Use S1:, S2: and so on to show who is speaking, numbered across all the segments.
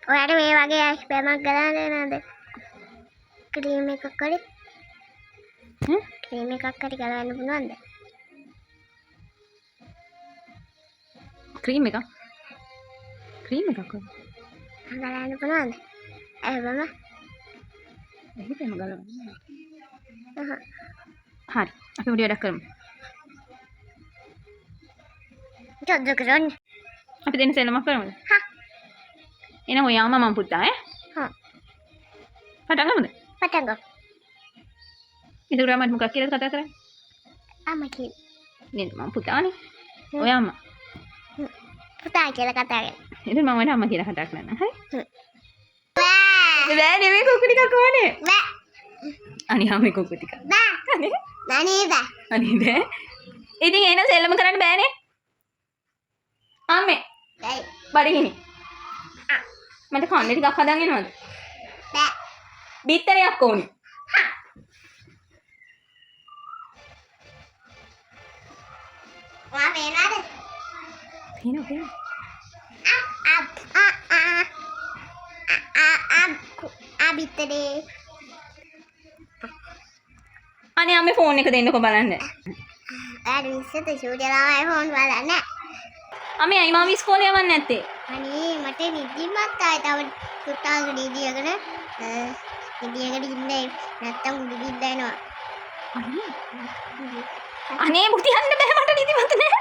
S1: ඔයාට මේ වගේ ඇස් බැමක් ගලන්න නේද? ක්‍රීම් එකක් හරි. ක්‍රීම් එකක් හරි ගලවන්න පුළුවන්ද?
S2: ක්‍රීම් එකක්
S1: ගලවන්න පුළුවන්ද? බැම.
S2: එහෙම ගලවන්න.
S1: හ්ම්.
S2: හරි. අපි උඩ වැඩක් කරමු.
S1: ජොජ්ජ කරන්නේ.
S2: අපි දෙන්න සෙල්ලමක් කරමුද?
S1: හා.
S2: එහෙනම් ඔයාම මම පුතා ඈ.
S1: හා.
S2: පටන් ගමුද?
S1: පටන් ගමු.
S2: ඉතින් මම මොකක් කියලාද කතා කරන්නේ?
S1: අම්මා කි.
S2: නේද මම පුතානේ. ඔයා අම්මා.
S1: පුතා කියලා කතා කරන්නේ.
S2: ඉතින් මම වෙන අම්මා කියලා කතා කරන්න. හරි?
S1: බෑ.
S2: බෑ නෙමෙයි කුකු ටිකක් ඕනේ.
S1: බෑ.
S2: අනේ ආමේ කුකු ටික.
S1: බෑ. නනේ බෑ.
S2: අනේ බෑ. ඉතින් එන සෙල්ලම කරන්න බෑනේ. අම්මේ.
S1: බෑ.
S2: බඩගිනි. මට කන්න ටිකක් හදන් එනවද?
S1: බෑ.
S2: බිත්තරයක් ඕනේ.
S1: ඔයා පේනවද?
S2: පේනවා.
S1: බිත්තරේ.
S2: අනේ අම්මේ ෆෝන් එක දෙන්නකෝ බලන්න.
S1: ඔයාට විශ්සත සූර්යලාමයි ෆෝන් බලන්නේ.
S2: අම්මේ අයි මාව ඉස්කෝලේ යවන්නේ නැත්තේ.
S1: අනේ මට නිදිමත් ආයි තව සුට්ටාක නිදියකට ඉන්නේ නැත්තම් උඩ ගිහින් එනවා.
S2: අනේ බුතියන්න බෑ මට නිදිමත නෑ.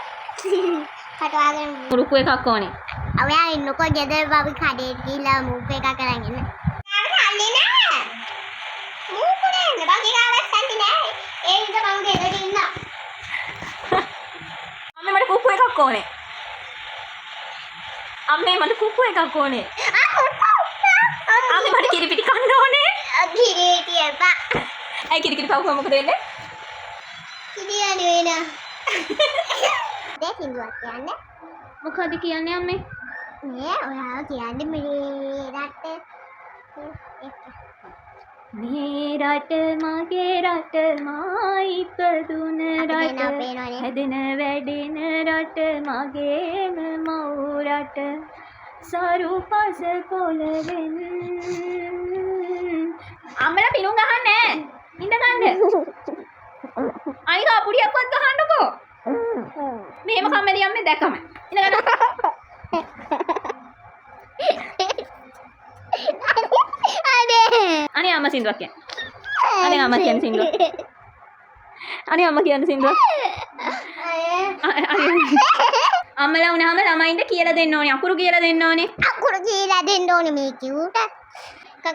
S1: කටවාගෙන
S2: මුරුක්කු එකක් ඕනේ.
S1: ඔයා ඉන්නකෝ ගෙදර බබි කඩේට ගිහිල්ලා මූක් එකක් අරන් එන්න. කන්නේ නෑ. මූක් නේ බබි ගාවක් කන්නේ නෑ. ඒ හින්දා මම ගෙදර ඉන්නවා.
S2: අම්මේ මට කුක්කු එකක් ඕනේ. අම්මේ මට කුක්කු එකක් ඕනේ. අම්මේ මට කිරිපිටි කන්න ඕනේ.
S1: කිරිපිටි එපා.
S2: ඇයි කිරිපිටි කවුව මොකද වෙන්නේ?
S1: කිරියන්නේ වෙන. දෙකින්දුවක් කියන්නේ.
S2: මොකද කියන්නේ අම්මේ?
S1: මේ ඔයා කියන්නේ මේ රට
S2: මගේ රට මා ඉපදුන රට හැදෙන වැඩෙන රට මගේම මව් රට සරුපස පොළවෙන් අම්මලා පිණුම් ගහන්නේ ඉඳ ගන්න අයිගා පුඩියක්වත් ගහන්නකෝ මෙහෙම කම්මැලි අම්මේ දැකම ඉඳ ගන්න අනේ අම්මා සින්දුවක් කියන්නේ. අනේ අම්මා කියන්නේ සින්දුවක්. අනේ අම්මා කියන්නේ සින්දුවක්. අම්මලා වුණාම ළමයින්ට කියලා දෙන්න ඕනේ. අකුරු කියලා දෙන්න ඕනේ.
S1: අකුරු කියලා දෙන්න ඕනේ මේ කිව්වට.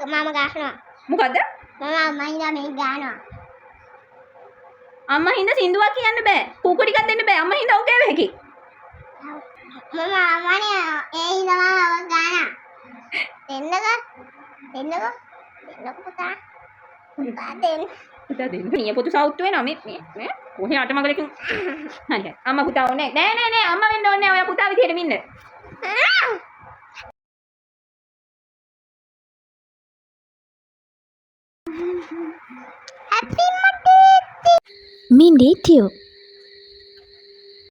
S1: මම ගහනවා.
S2: මොකද්ද?
S1: මම අම්මයිලා මේ ගහනවා.
S2: අම්මා හින්දා සින්දුවක් කියන්න බෑ. කූකු ටිකක් දෙන්න බෑ. අම්මා හින්දා ඔකේ වෙකි.
S1: මම අම්මනේ ඒ හින්දා මම ගහනවා. දෙන්නකෝ පුතා.
S2: පුතා දෙන්න. නිය පොතු සවුත් වෙනවා මේ කොහේ අටමගලකින්. හරි. අම්මා පුතා ඕනේ. නෑ අම්මා වෙන්න ඕනේ. ඔයා පුතා විදියට ඉන්න.
S1: Happy birthday.
S3: Me need you.